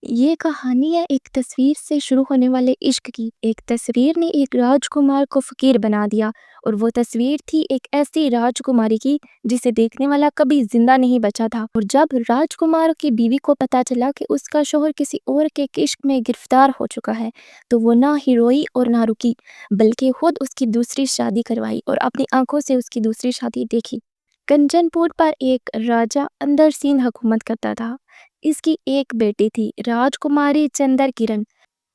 یہ کہانی ہے ایک تصویر سے شروع ہونے والے عشق کی۔ ایک تصویر نے ایک راجکمار کو فقیر بنا دیا، اور وہ تصویر تھی ایک ایسی راجکماری کی جسے دیکھنے والا کبھی زندہ نہیں بچا تھا۔ اور جب راجکمار کی بیوی کو پتا چلا کہ اس کا شوہر کسی اور کے عشق میں گرفتار ہو چکا ہے تو وہ نہ ہی روئی اور نہ رکی، بلکہ خود اس کی دوسری شادی کروائی اور اپنی آنکھوں سے اس کی دوسری شادی دیکھی۔ کنچن پور پر ایک راجہ اندر سین حکومت کرتا تھا۔ اس کی ایک بیٹی تھی، راجکماری چندر کرن۔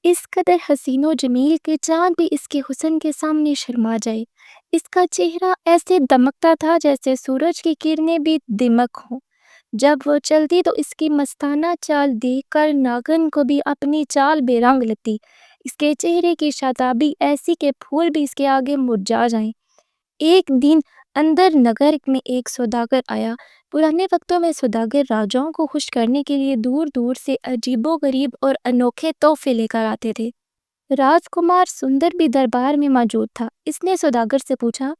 اس قدر حسین و جمیل کہ چاند بھی اس کے حسن کے سامنے شرما جائے۔ اس کا چہرہ ایسے دمکتا تھا جیسے سورج کی کرنیں بھی دمک ہوں۔ جب وہ چلتی تو اس کی مستانہ چال دیکھ کر ناگن کو بھی اپنی چال بے رنگ لگتی۔ اس کے چہرے کی شادابی ایسی کہ پھول بھی اس کے آگے مرجھا جائیں۔ ایک دن اندر نگر میں ایک سوداگر آیا۔ پرانے وقتوں میں سوداگر راجاؤں کو خوش کرنے کے لیے دور دور سے عجیب و غریب اور انوکھے تحفے لے کر آتے تھے۔ راجکمار سندر بھی دربار میں موجود تھا۔ اس نے سوداگر سے پوچھا،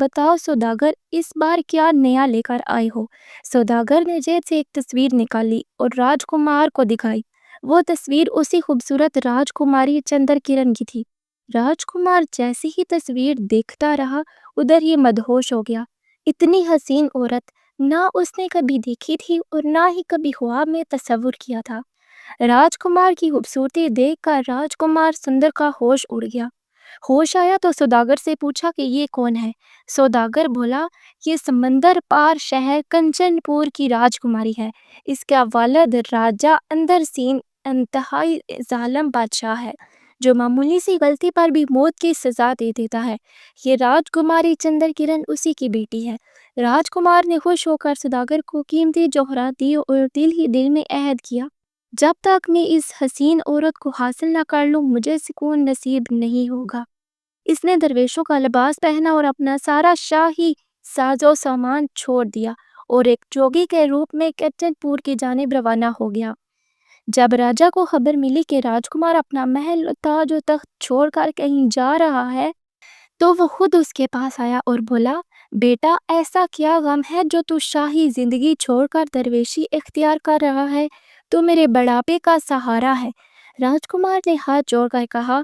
بتاؤ سوداگر، اس بار کیا نیا لے کر آئے ہو؟ سوداگر نے جیب سے ایک تصویر نکالی اور راجکمار کو دکھائی۔ وہ تصویر اسی خوبصورت راجکماری چندر کرن کی تھی۔ راجکمار جیسی ہی تصویر دیکھتا رہا، ادھر ہی مدہوش ہو گیا۔ اتنی حسین عورت نہ اس نے کبھی دیکھی تھی اور نہ ہی کبھی خواب میں تصور کیا تھا۔ راجکمار کی خوبصورتی دیکھ کر راجکمار سندر کا ہوش اڑ گیا۔ ہوش آیا تو سوداگر سے پوچھا کہ یہ کون ہے؟ سوداگر بولا، یہ سمندر پار شہر کنچن پور کی راجکماری ہے۔ اس کا والد راجہ اندر سین انتہائی ظالم بادشاہ ہے جو معمولی سی غلطی پر بھی موت کی سزا دے دیتا ہے۔ یہ راجکماری چندر کرن اسی کی بیٹی ہے۔ راجکمار نے خوش ہو کر سوداگر کو قیمتی جوہرات دی اور دل ہی دل میں عہد کیا، جب تک میں اس حسین عورت کو حاصل نہ کر لوں مجھے سکون نصیب نہیں ہوگا۔ اس نے درویشوں کا لباس پہنا اور اپنا سارا شاہی ساز و سامان چھوڑ دیا اور ایک جوگی کے روپ میں کنچن پور کی جانب روانہ ہو گیا۔ جب راجہ کو خبر ملی کہ راجکمار اپنا محل تاج و تخت چھوڑ کر کہیں جا رہا ہے تو وہ خود اس کے پاس آیا اور بولا، بیٹا، ایسا کیا غم ہے جو تو شاہی زندگی چھوڑ کر درویشی اختیار کر رہا ہے؟ تو میرے بڑھاپے کا سہارا ہے۔ راجکمار نے ہاتھ جوڑ کر کہا،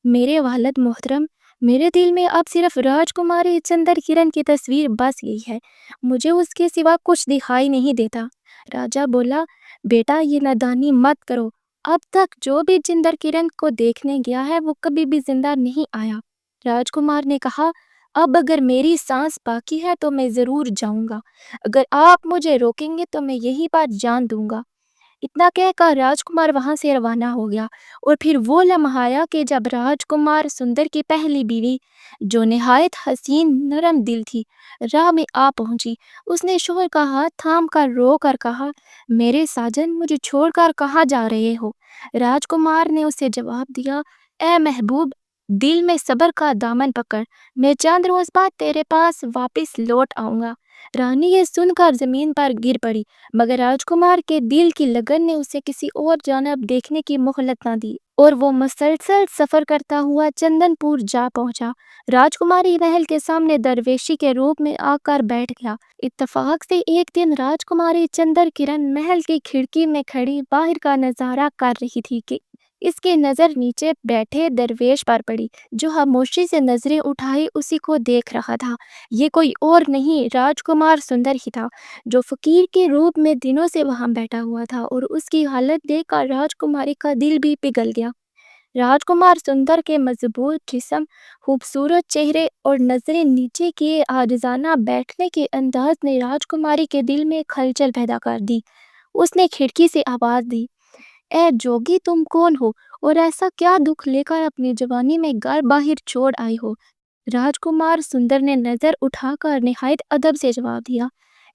میرے والد محترم، میرے دل میں اب صرف راجکماری چندر کرن کی تصویر بس گئی ہے، مجھے اس کے سوا کچھ دکھائی نہیں دیتا۔ راجہ بولا، بیٹا، یہ نادانی مت کرو، اب تک جو بھی چندر کرن کو دیکھنے گیا ہے وہ کبھی بھی زندہ نہیں آیا۔ راجکمار نے کہا، اب اگر میری سانس باقی ہے تو میں ضرور جاؤں گا، اگر آپ مجھے روکیں گے تو میں یہی بات جان دوں گا۔ اتنا کہہ کر راجکمار وہاں سے روانہ ہو گیا۔ اور پھر وہ لمحہ آیا کہ جب راجکمار سندر کی پہلی بیوی، جو نہایت حسین نرم دل تھی، راہ میں آ پہنچی۔ اس نے شوہر کا ہاتھ تھام کر رو کر کہا، میرے ساجن، مجھے چھوڑ کر کہاں جا رہے ہو؟ راجکمار نے اسے جواب دیا، اے محبوب، دل میں صبر کا دامن پکڑ، میں چند روز بعد تیرے پاس واپس لوٹ آؤں گا۔ رانی یہ سن کر زمین پر گر پڑی، مگر راجکمار کے دل کی لگن نے اسے کسی اور جانب دیکھنے کی مہلت نہ دی اور وہ مسلسل سفر کرتا ہوا چندن پور جا پہنچا۔ راجکماری محل کے سامنے درویشی کے روپ میں آ کر بیٹھ گیا۔ اتفاق سے ایک دن راجکماری چندر کرن محل کی کھڑکی میں کھڑی باہر کا نظارہ کر رہی تھی کہ اس کی نظر نیچے بیٹھے درویش پر پڑی، جو خاموشی سے نظریں اٹھائے اسی کو دیکھ رہا تھا۔ یہ کوئی اور نہیں، راجکمار سندر ہی تھا، جو فقیر کے روپ میں دنوں سے وہاں بیٹھا ہوا تھا، اور اس کی حالت دیکھ کر راجکماری کا دل بھی پگھل گیا۔ راجکمار سندر کے مضبوط جسم، خوبصورت چہرے اور نظریں نیچے کیے عاجزانہ بیٹھنے کے انداز نے راجکماری کے دل میں کھلچل پیدا کر دی۔ اس نے کھڑکی سے آواز دی، اے جوگی، تم کون ہو اور ایسا کیا دکھ لے کر اپنی جوانی میں گھر باہر چھوڑ آئے ہو؟ راجکمار سندر نے نظر اٹھا کر نہایت ادب سے جواب دیا،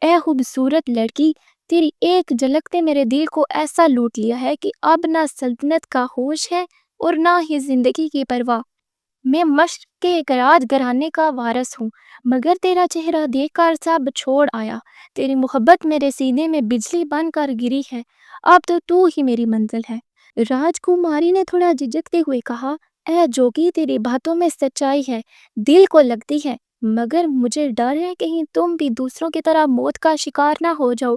اے خوبصورت لڑکی، تیری ایک جھلک نے میرے دل کو ایسا لوٹ لیا ہے کہ اب نہ سلطنت کا ہوش ہے اور نہ ہی زندگی کی پرواہ۔ میں مشرق کے ایک راج گھرانے کا وارث ہوں، مگر تیرا چہرہ دیکھ کر سب چھوڑ آیا۔ تیری محبت میرے سینے میں بجلی بن کر گری ہے، اب تو ہی میری منزل ہے۔ راجکماری نے تھوڑا جھجکتے ہوئے کہا، اے جوگی، تیری باتوں میں سچائی ہے، دل کو لگتی ہے، مگر مجھے ڈر ہے کہیں تم بھی دوسروں کی طرح موت کا شکار نہ ہو جاؤ۔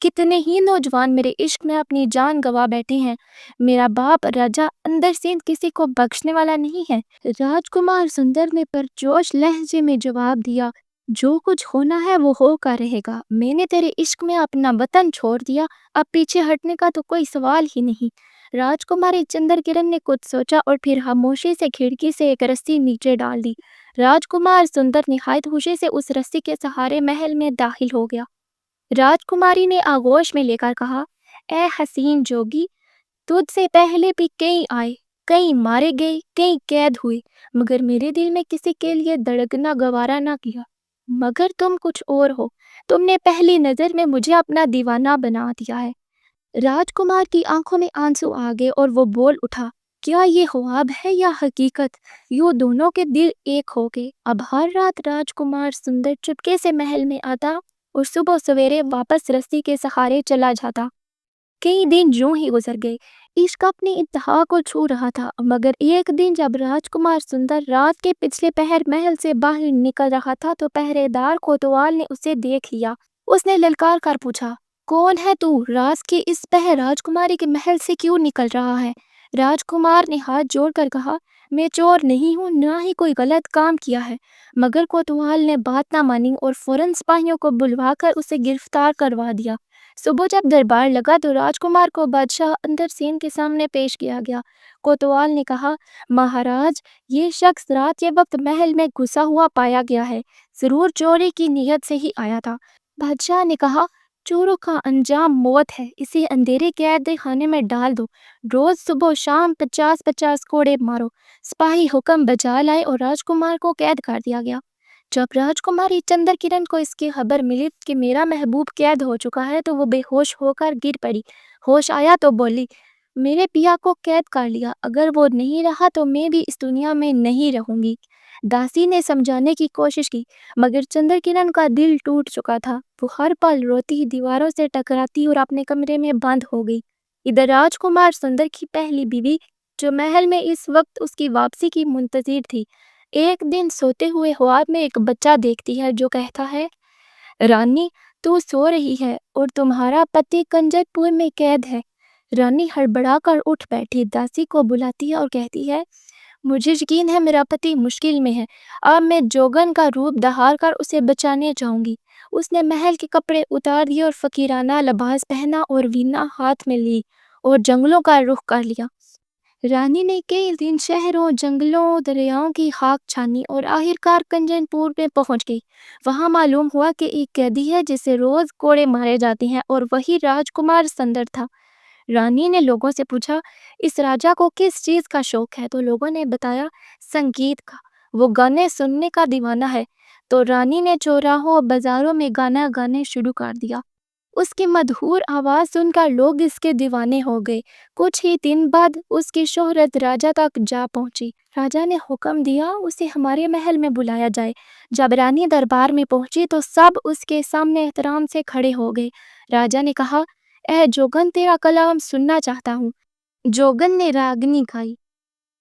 کتنے ہی نوجوان میرے عشق میں اپنی جان گوا بیٹھے ہیں۔ میرا باپ راجا اندر سے کسی کو بخشنے والا نہیں ہے۔ راجکمار سندر نے پرجوش لہجے میں جواب دیا، جو کچھ ہونا ہے وہ ہو کر رہے گا۔ میں نے تیرے عشق میں اپنا وطن چھوڑ دیا، اب پیچھے ہٹنے کا تو کوئی سوال ہی نہیں۔ راجکماری چندر کرن نے کچھ سوچا اور پھر خاموشی سے کھڑکی سے ایک رسی نیچے ڈال دی۔ راجکمار سندر نہایت خوشی سے اس رسی کے سہارے محل میں داخل ہو گیا۔ راجکماری نے آغوش میں لے کر کہا، اے حسین جوگی، تجھ سے پہلے بھی کئی آئے، کئی مارے گئے، کئی قید ہوئے، مگر میرے دل میں کسی کے لیے دھڑکنا گوارا نہ کیا۔ مگر تم کچھ اور ہو، تم نے پہلی نظر میں مجھے اپنا دیوانہ بنا دیا ہے۔ راجکمار کی آنکھوں میں آنسو آ گئے اور وہ بول اٹھا، کیا یہ خواب ہے یا حقیقت؟ یوں دونوں کے دل ایک ہو گئے۔ اب ہر رات راجکمار سندر چپکے سے محل میں آتا اور صبح سویرے واپس رسی کے سہارے چلا جاتا۔ کئی دن یوں ہی گزر گئے۔ عشق اپنی انتہا کو چھو رہا تھا، مگر ایک دن جب راجکمار سندر رات کے پچھلے پہر محل سے باہر نکل رہا تھا تو پہرے دار کوتوال نے اسے دیکھ لیا۔ اس نے للکار کر پوچھا، کون ہے تو؟ رات کے اس پہر راجکماری کے محل سے کیوں نکل رہا ہے؟ راجکمار نے ہاتھ جوڑ کر کہا، میں چور نہیں ہوں، نہ ہی کوئی غلط کام کیا ہے۔ مگر کوتوال نے بات نہ مانی اور فوراً سپاہیوں کو بلوا کر اسے گرفتار کروا دیا۔ صبح جب دربار لگا تو راجکمار کو بادشاہ اندر سین کے سامنے پیش کیا گیا۔ کوتوال نے کہا، مہاراج، یہ شخص رات کے وقت محل میں گھسا ہوا پایا گیا ہے، ضرور چوری کی نیت سے ہی آیا تھا۔ بادشاہ نے کہا، چوروں کا انجام موت ہے، اسے اندھیرے قید خانے میں ڈال دو، روز صبح و شام 50 کوڑے مارو۔ سپاہی حکم بجا لائے اور راجکمار کو قید کر دیا گیا۔ جب راجکماری چندر کرن کو اس کی خبر ملی کہ میرا محبوب قید ہو چکا ہے تو وہ بے ہوش ہو کر گر پڑی۔ ہوش آیا تو بولی، میرے پیا کو قید کر لیا، اگر وہ نہیں رہا تو میں بھی اس دنیا میں نہیں رہوں گی۔ داسی نے سمجھانے کی کوشش کی، مگر چندر کرن کا دل ٹوٹ چکا تھا۔ وہ ہر پل روتی، دیواروں سے ٹکراتی اور اپنے کمرے میں بند ہو گئی۔ ادھر راجکمار سندر کی پہلی بیوی، جو محل میں اس وقت اس کی واپسی کی منتظر تھی، ایک دن سوتے ہوئے خواب میں ایک بچہ دیکھتی ہے جو کہتا ہے، رانی، تو سو رہی ہے اور تمہارا پتی کنجر پور میں قید ہے۔ رانی ہڑبڑا کر اٹھ بیٹھی، داسی کو بلاتی ہے اور کہتی ہے، مجھے یقین ہے میرا پتی مشکل میں ہے، اب میں جوگن کا روپ دھار کر اسے بچانے جاؤں گی۔ اس نے محل کے کپڑے اتار دیے اور فقیرانہ لباس پہنا اور وینا ہاتھ میں لی اور جنگلوں کا رخ کر لیا۔ رانی نے کئی دن شہروں، جنگلوں، دریاؤں کی خاک چھانی اور آخرکار کنجن پور میں پہنچ گئی۔ وہاں معلوم ہوا کہ ایک قیدی ہے جسے روز کوڑے مارے جاتے ہیں اور وہی راجکمار سندر تھا۔ رانی نے لوگوں سے پوچھا، اس راجا کو کس چیز کا شوق ہے؟ تو لوگوں نے بتایا، سنگیت کا، وہ گانے سننے کا دیوانہ ہے۔ تو رانی نے چوراہوں، بازاروں میں گانا گانے شروع کر دیا۔ اس کی مدہور آواز سن کر لوگ اس کے دیوانے ہو گئے۔ کچھ ہی دن بعد اس کی شہرت راجا تک جا پہنچی۔ راجا نے حکم دیا، اسے ہمارے محل میں بلایا جائے۔ جب رانی دربار میں پہنچی تو سب اس کے سامنے احترام سے کھڑے ہو گئے۔ راجا نے کہا، اے جوگن، تیرا کلام سننا چاہتا ہوں۔ جوگن نے راگنی گائی،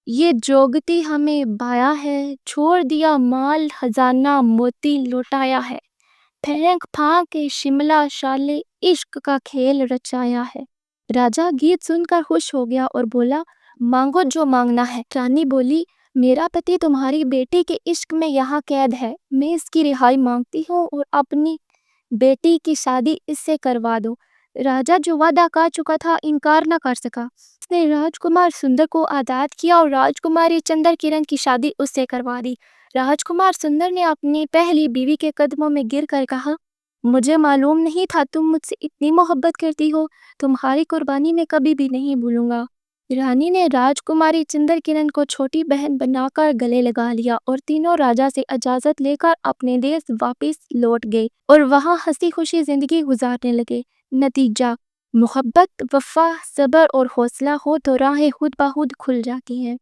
یہ جوگتی ہمیں بایا ہے، چھوڑ دیا مال خزانہ موتی لوٹایا ہے، پھینک پھانک کے شملہ شالے عشق کا کھیل رچایا ہے۔ راجا گیت سن کر خوش ہو گیا اور بولا، مانگو جو مانگنا ہے۔ رانی بولی، میرا پتی تمہاری بیٹی کے عشق میں یہاں قید ہے، میں اس کی رہائی مانگتی ہوں اور اپنی بیٹی کی شادی اس سے کروا دو۔ راجا جو وعدہ کر چکا تھا انکار نہ کر سکا۔ اس نے راجکمار سندر کو آزاد کیا اور راجکماری چندر کرن کی شادی اس سے کروا دی۔ راجکمار سندر نے اپنی پہلی بیوی کے قدموں میں گر کر کہا، مجھے معلوم نہیں تھا تم مجھ سے اتنی محبت کرتی ہو، تمہاری قربانی میں کبھی بھی نہیں بھولوں گا۔ رانی نے راجکماری چندر کرن کو چھوٹی بہن بنا کر گلے لگا لیا اور تینوں راجا سے اجازت لے کر اپنے دیس واپس لوٹ گئے اور وہاں ہنسی خوشی زندگی گزارنے لگے۔ نتیجہ، محبت، وفا، صبر اور حوصلہ ہو تو راہیں خود بخود کھل جاتی ہیں۔